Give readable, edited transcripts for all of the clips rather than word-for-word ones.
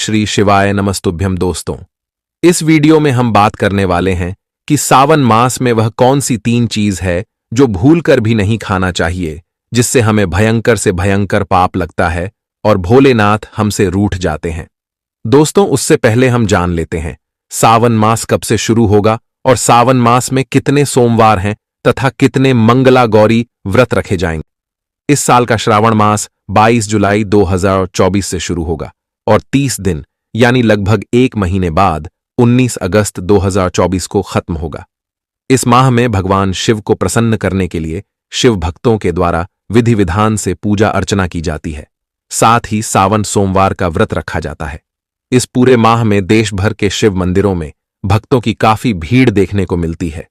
श्री शिवाय नमस्तुभ्यं। दोस्तों, इस वीडियो में हम बात करने वाले हैं कि सावन मास में वह कौन सी 3 चीज है जो भूलकर भी नहीं खाना चाहिए, जिससे हमें भयंकर से भयंकर पाप लगता है और भोलेनाथ हमसे रूठ जाते हैं। दोस्तों, उससे पहले हम जान लेते हैं सावन मास कब से शुरू होगा और सावन मास में कितने सोमवार हैं तथा कितने मंगला गौरी व्रत रखे जाएंगे। इस साल का श्रावण मास 22 जुलाई 2024 से शुरू होगा और 30 दिन यानी लगभग 1 महीने बाद 19 अगस्त 2024 को खत्म होगा। इस माह में भगवान शिव को प्रसन्न करने के लिए शिव भक्तों के द्वारा विधि विधान से पूजा अर्चना की जाती है। साथ ही सावन सोमवार का व्रत रखा जाता है। इस पूरे माह में देश भर के शिव मंदिरों में भक्तों की काफी भीड़ देखने को मिलती है।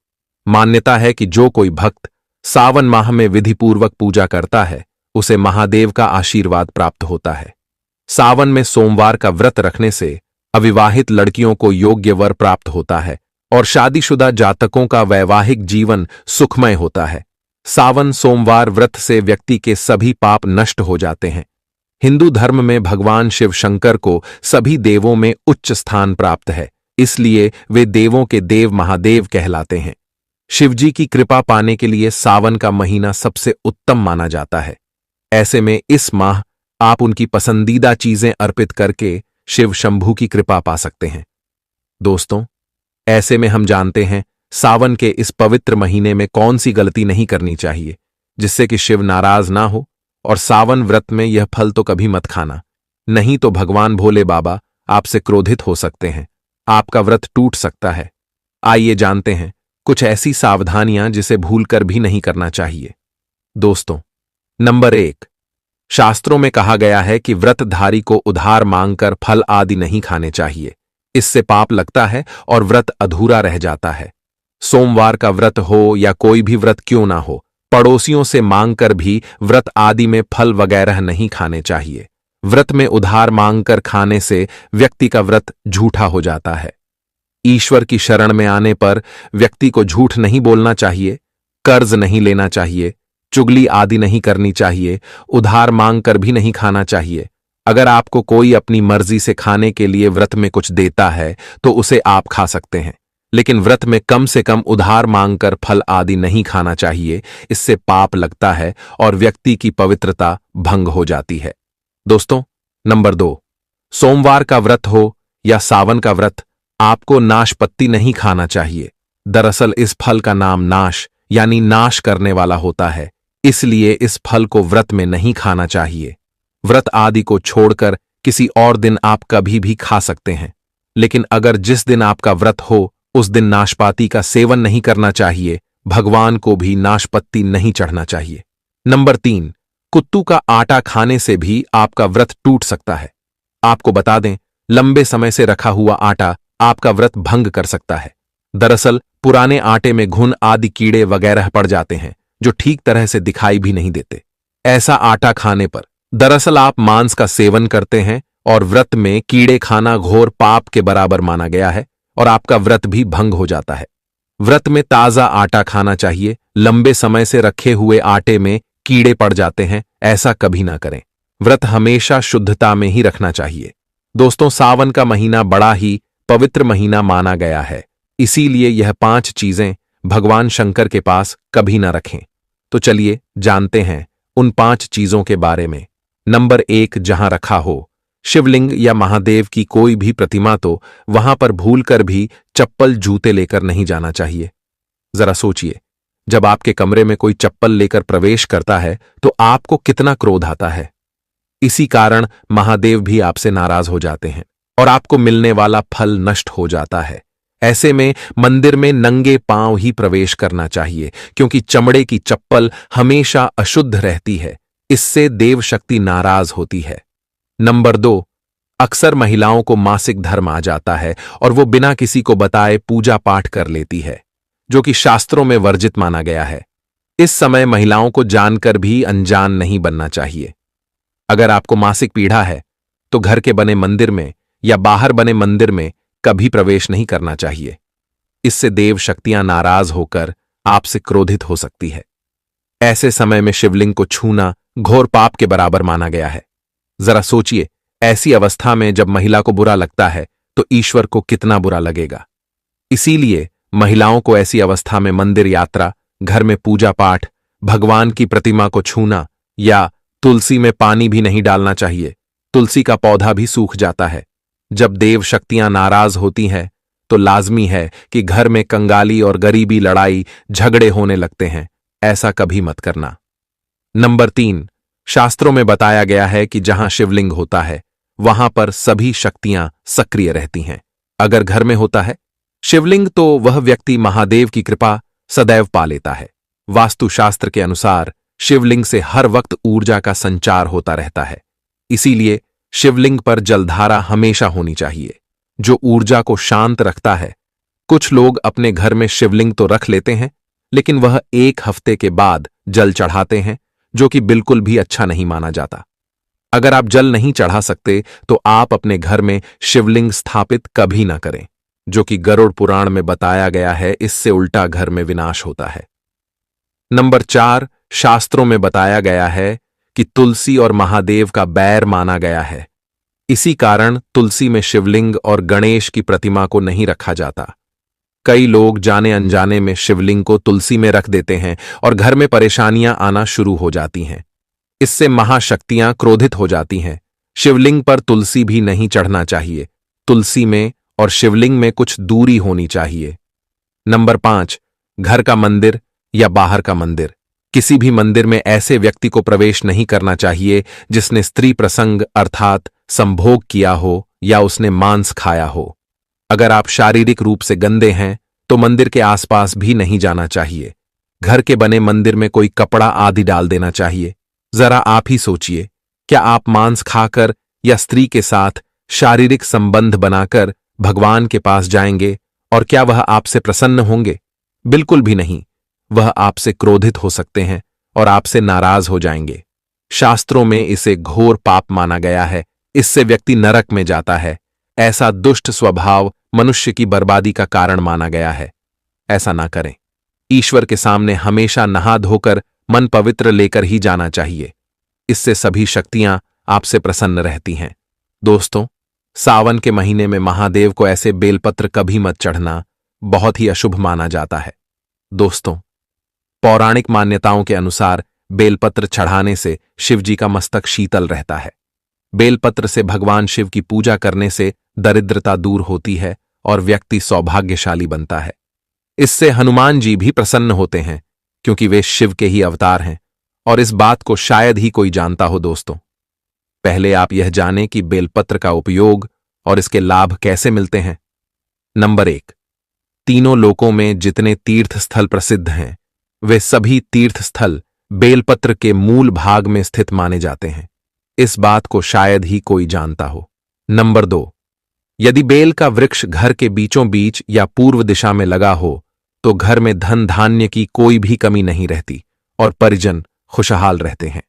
मान्यता है कि जो कोई भक्त सावन माह में विधिपूर्वक पूजा करता है उसे महादेव का आशीर्वाद प्राप्त होता है। सावन में सोमवार का व्रत रखने से अविवाहित लड़कियों को योग्य वर प्राप्त होता है और शादीशुदा जातकों का वैवाहिक जीवन सुखमय होता है। सावन सोमवार व्रत से व्यक्ति के सभी पाप नष्ट हो जाते हैं। हिंदू धर्म में भगवान शिव शंकर को सभी देवों में उच्च स्थान प्राप्त है, इसलिए वे देवों के देव महादेव कहलाते हैं। शिवजी की कृपा पाने के लिए सावन का महीना सबसे उत्तम माना जाता है। ऐसे में इस माह आप उनकी पसंदीदा चीजें अर्पित करके शिव शंभू की कृपा पा सकते हैं। दोस्तों, ऐसे में हम जानते हैं सावन के इस पवित्र महीने में कौन सी गलती नहीं करनी चाहिए जिससे कि शिव नाराज ना हो। और सावन व्रत में यह फल तो कभी मत खाना, नहीं तो भगवान भोले बाबा आपसे क्रोधित हो सकते हैं, आपका व्रत टूट सकता है। आइए जानते हैं कुछ ऐसी सावधानियां जिसे भूलकर भी नहीं करना चाहिए। दोस्तों, नंबर 1, शास्त्रों में कहा गया है कि व्रतधारी को उधार मांगकर फल आदि नहीं खाने चाहिए। इससे पाप लगता है और व्रत अधूरा रह जाता है। सोमवार का व्रत हो या कोई भी व्रत क्यों ना हो, पड़ोसियों से मांगकर भी व्रत आदि में फल वगैरह नहीं खाने चाहिए। व्रत में उधार मांगकर खाने से व्यक्ति का व्रत झूठा हो जाता है। ईश्वर की शरण में आने पर व्यक्ति को झूठ नहीं बोलना चाहिए, कर्ज नहीं लेना चाहिए, चुगली आदि नहीं करनी चाहिए, उधार मांगकर भी नहीं खाना चाहिए। अगर आपको कोई अपनी मर्जी से खाने के लिए व्रत में कुछ देता है तो उसे आप खा सकते हैं, लेकिन व्रत में कम से कम उधार मांगकर फल आदि नहीं खाना चाहिए। इससे पाप लगता है और व्यक्ति की पवित्रता भंग हो जाती है। दोस्तों, नंबर 2, सोमवार का व्रत हो या सावन का व्रत, आपको नाशपत्ती नहीं खाना चाहिए। दरअसल इस फल का नाम नाश यानी नाश करने वाला होता है, इसलिए इस फल को व्रत में नहीं खाना चाहिए। व्रत आदि को छोड़कर किसी और दिन आप कभी भी खा सकते हैं, लेकिन अगर जिस दिन आपका व्रत हो उस दिन नाशपाती का सेवन नहीं करना चाहिए। भगवान को भी नाशपत्ती नहीं चढ़ना चाहिए। नंबर 3, कुत्तू का आटा खाने से भी आपका व्रत टूट सकता है। आपको बता दें, लंबे समय से रखा हुआ आटा आपका व्रत भंग कर सकता है। दरअसल पुराने आटे में घुन आदि कीड़े वगैरह पड़ जाते हैं जो ठीक तरह से दिखाई भी नहीं देते। ऐसा आटा खाने पर दरअसल आप मांस का सेवन करते हैं और व्रत में कीड़े खाना घोर पाप के बराबर माना गया है और आपका व्रत भी भंग हो जाता है। व्रत में ताजा आटा खाना चाहिए। लंबे समय से रखे हुए आटे में कीड़े पड़ जाते हैं, ऐसा कभी ना करें। व्रत हमेशा शुद्धता में ही रखना चाहिए। दोस्तों, सावन का महीना बड़ा ही पवित्र महीना माना गया है, इसीलिए यह 5 चीजें भगवान शंकर के पास कभी ना रखें। तो चलिए जानते हैं उन 5 चीजों के बारे में। नंबर 1, जहां रखा हो शिवलिंग या महादेव की कोई भी प्रतिमा तो वहां पर भूलकर भी चप्पल जूते लेकर नहीं जाना चाहिए। जरा सोचिए, जब आपके कमरे में कोई चप्पल लेकर प्रवेश करता है तो आपको कितना क्रोध आता है। इसी कारण महादेव भी आपसे नाराज हो जाते हैं और आपको मिलने वाला फल नष्ट हो जाता है। ऐसे में मंदिर में नंगे पांव ही प्रवेश करना चाहिए, क्योंकि चमड़े की चप्पल हमेशा अशुद्ध रहती है। इससे देव शक्ति नाराज होती है। नंबर 2, अक्सर महिलाओं को मासिक धर्म आ जाता है और वो बिना किसी को बताए पूजा पाठ कर लेती है, जो कि शास्त्रों में वर्जित माना गया है। इस समय महिलाओं को जानकर भी अनजान नहीं बनना चाहिए। अगर आपको मासिक पीड़ा है तो घर के बने मंदिर में या बाहर बने मंदिर में कभी प्रवेश नहीं करना चाहिए। इससे देव शक्तियां नाराज होकर आपसे क्रोधित हो सकती है। ऐसे समय में शिवलिंग को छूना घोर पाप के बराबर माना गया है। जरा सोचिए, ऐसी अवस्था में जब महिला को बुरा लगता है तो ईश्वर को कितना बुरा लगेगा। इसीलिए महिलाओं को ऐसी अवस्था में मंदिर यात्रा, घर में पूजा पाठ, भगवान की प्रतिमा को छूना या तुलसी में पानी भी नहीं डालना चाहिए। तुलसी का पौधा भी सूख जाता है। जब देव शक्तियां नाराज होती हैं तो लाजमी है कि घर में कंगाली और गरीबी, लड़ाई झगड़े होने लगते हैं। ऐसा कभी मत करना। नंबर 3, शास्त्रों में बताया गया है कि जहां शिवलिंग होता है वहां पर सभी शक्तियां सक्रिय रहती हैं। अगर घर में होता है शिवलिंग तो वह व्यक्ति महादेव की कृपा सदैव पा लेता है। वास्तुशास्त्र के अनुसार शिवलिंग से हर वक्त ऊर्जा का संचार होता रहता है। इसीलिए शिवलिंग पर जलधारा हमेशा होनी चाहिए, जो ऊर्जा को शांत रखता है। कुछ लोग अपने घर में शिवलिंग तो रख लेते हैं, लेकिन वह 1 हफ्ते के बाद जल चढ़ाते हैं, जो कि बिल्कुल भी अच्छा नहीं माना जाता। अगर आप जल नहीं चढ़ा सकते तो आप अपने घर में शिवलिंग स्थापित कभी ना करें, जो कि गरुड़ पुराण में बताया गया है। इससे उल्टा घर में विनाश होता है। नंबर 4, शास्त्रों में बताया गया है कि तुलसी और महादेव का बैर माना गया है। इसी कारण तुलसी में शिवलिंग और गणेश की प्रतिमा को नहीं रखा जाता। कई लोग जाने अनजाने में शिवलिंग को तुलसी में रख देते हैं और घर में परेशानियां आना शुरू हो जाती हैं। इससे महाशक्तियां क्रोधित हो जाती हैं। शिवलिंग पर तुलसी भी नहीं चढ़ना चाहिए। तुलसी में और शिवलिंग में कुछ दूरी होनी चाहिए। नंबर 5, घर का मंदिर या बाहर का मंदिर। किसी भी मंदिर में ऐसे व्यक्ति को प्रवेश नहीं करना चाहिए जिसने स्त्री प्रसंग अर्थात संभोग किया हो या उसने मांस खाया हो। अगर आप शारीरिक रूप से गंदे हैं तो मंदिर के आसपास भी नहीं जाना चाहिए। घर के बने मंदिर में कोई कपड़ा आदि डाल देना चाहिए। जरा आप ही सोचिए, क्या आप मांस खाकर या स्त्री के साथ शारीरिक संबंध बनाकर भगवान के पास जाएंगे और क्या वह आपसे प्रसन्न होंगे? बिल्कुल भी नहीं। वह आपसे क्रोधित हो सकते हैं और आपसे नाराज हो जाएंगे। शास्त्रों में इसे घोर पाप माना गया है। इससे व्यक्ति नरक में जाता है। ऐसा दुष्ट स्वभाव मनुष्य की बर्बादी का कारण माना गया है। ऐसा ना करें। ईश्वर के सामने हमेशा नहा धोकर मन पवित्र लेकर ही जाना चाहिए। इससे सभी शक्तियां आपसे प्रसन्न रहती हैं। दोस्तों, सावन के महीने में महादेव को ऐसे बेलपत्र कभी मत चढ़ना, बहुत ही अशुभ माना जाता है। दोस्तों, पौराणिक मान्यताओं के अनुसार बेलपत्र चढ़ाने से शिवजी का मस्तक शीतल रहता है। बेलपत्र से भगवान शिव की पूजा करने से दरिद्रता दूर होती है और व्यक्ति सौभाग्यशाली बनता है। इससे हनुमान जी भी प्रसन्न होते हैं, क्योंकि वे शिव के ही अवतार हैं और इस बात को शायद ही कोई जानता हो। दोस्तों, पहले आप यह जानें कि बेलपत्र का उपयोग और इसके लाभ कैसे मिलते हैं। नंबर 1, तीनों लोकों में जितने तीर्थ स्थल प्रसिद्ध हैं वे सभी तीर्थ स्थल बेलपत्र के मूल भाग में स्थित माने जाते हैं। इस बात को शायद ही कोई जानता हो। नंबर 2, यदि बेल का वृक्ष घर के बीचों बीच या पूर्व दिशा में लगा हो तो घर में धन धान्य की कोई भी कमी नहीं रहती और परिजन खुशहाल रहते हैं।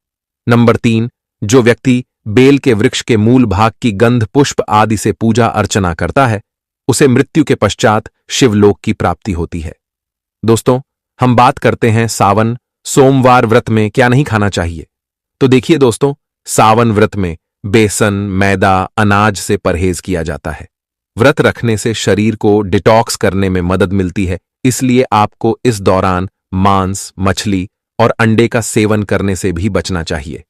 नंबर 3, जो व्यक्ति बेल के वृक्ष के मूल भाग की गंध पुष्प आदि से पूजा अर्चना करता है उसे मृत्यु के पश्चात शिवलोक की प्राप्ति होती है। दोस्तों, हम बात करते हैं सावन सोमवार व्रत में क्या नहीं खाना चाहिए। तो देखिए दोस्तों, सावन व्रत में बेसन, मैदा, अनाज से परहेज किया जाता है। व्रत रखने से शरीर को डिटॉक्स करने में मदद मिलती है। इसलिए आपको इस दौरान मांस, मछली और अंडे का सेवन करने से भी बचना चाहिए।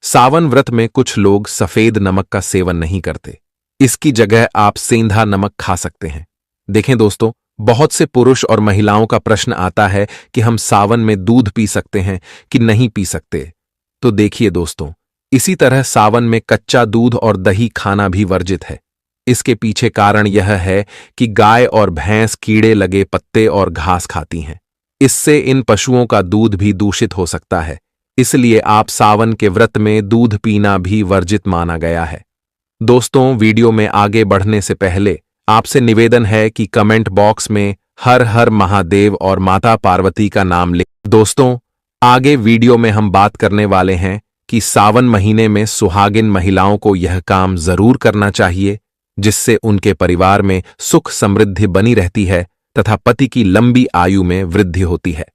सावन व्रत में कुछ लोग सफेद नमक का सेवन नहीं करते। इसकी जगह आप सेंधा नमक खा सकते हैं। देखें दोस्तों, बहुत से पुरुष और महिलाओं का प्रश्न आता है कि हम सावन में दूध पी सकते हैं कि नहीं पी सकते। तो देखिए दोस्तों, इसी तरह सावन में कच्चा दूध और दही खाना भी वर्जित है। इसके पीछे कारण यह है कि गाय और भैंस कीड़े लगे पत्ते और घास खाती हैं। इससे इन पशुओं का दूध भी दूषित हो सकता है। इसलिए आप सावन के व्रत में दूध पीना भी वर्जित माना गया है। दोस्तों, वीडियो में आगे बढ़ने से पहले आपसे निवेदन है कि कमेंट बॉक्स में हर हर महादेव और माता पार्वती का नाम लिखें। दोस्तों, आगे वीडियो में हम बात करने वाले हैं कि सावन महीने में सुहागिन महिलाओं को यह काम जरूर करना चाहिए, जिससे उनके परिवार में सुख समृद्धि बनी रहती है तथा पति की लंबी आयु में वृद्धि होती है।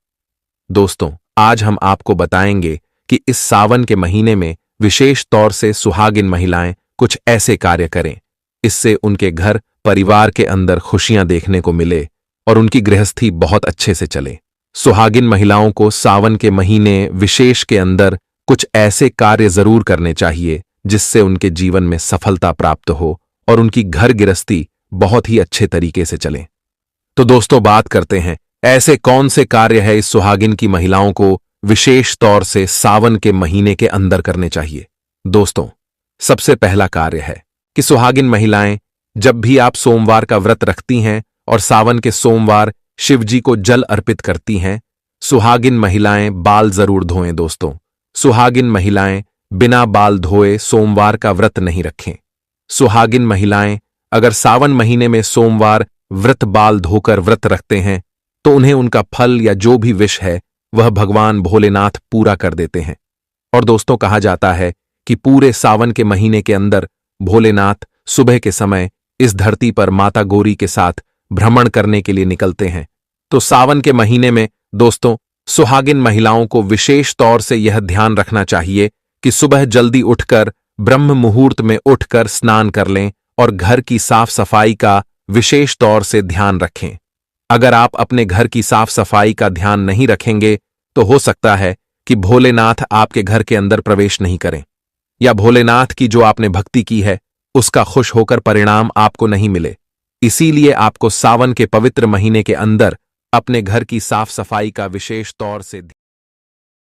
दोस्तों, आज हम आपको बताएंगे कि इस सावन के महीने में विशेष तौर से सुहागिन महिलाएं कुछ ऐसे कार्य करें, इससे उनके घर परिवार के अंदर खुशियां देखने को मिले और उनकी गृहस्थी बहुत अच्छे से चले। सुहागिन महिलाओं को सावन के महीने विशेष के अंदर कुछ ऐसे कार्य जरूर करने चाहिए जिससे उनके जीवन में सफलता प्राप्त हो और उनकी घर गृहस्थी बहुत ही अच्छे तरीके से चले। तो दोस्तों, बात करते हैं ऐसे कौन से कार्य है इस सुहागिन की महिलाओं को विशेष तौर से सावन के महीने के अंदर करने चाहिए। दोस्तों, सबसे पहला कार्य है कि सुहागिन महिलाएं, जब भी आप सोमवार का व्रत रखती हैं और सावन के सोमवार शिवजी को जल अर्पित करती हैं, सुहागिन महिलाएं बाल जरूर धोएं। दोस्तों, सुहागिन महिलाएं बिना बाल धोए सोमवार का व्रत नहीं रखें। सुहागिन महिलाएं अगर सावन महीने में सोमवार व्रत बाल धोकर व्रत रखते हैं तो उन्हें उनका फल या जो भी विश है वह भगवान भोलेनाथ पूरा कर देते हैं। और दोस्तों, कहा जाता है कि पूरे सावन के महीने के अंदर भोलेनाथ सुबह के समय इस धरती पर माता गौरी के साथ भ्रमण करने के लिए निकलते हैं। तो सावन के महीने में दोस्तों, सुहागिन महिलाओं को विशेष तौर से यह ध्यान रखना चाहिए कि सुबह जल्दी उठकर ब्रह्म मुहूर्त में उठकर स्नान कर लें और घर की साफ सफाई का विशेष तौर से ध्यान रखें। अगर आप अपने घर की साफ सफाई का ध्यान नहीं रखेंगे तो हो सकता है कि भोलेनाथ आपके घर के अंदर प्रवेश नहीं करें, या भोलेनाथ की जो आपने भक्ति की है उसका खुश होकर परिणाम आपको नहीं मिले। इसीलिए आपको सावन के पवित्र महीने के अंदर अपने घर की साफ सफाई का विशेष तौर से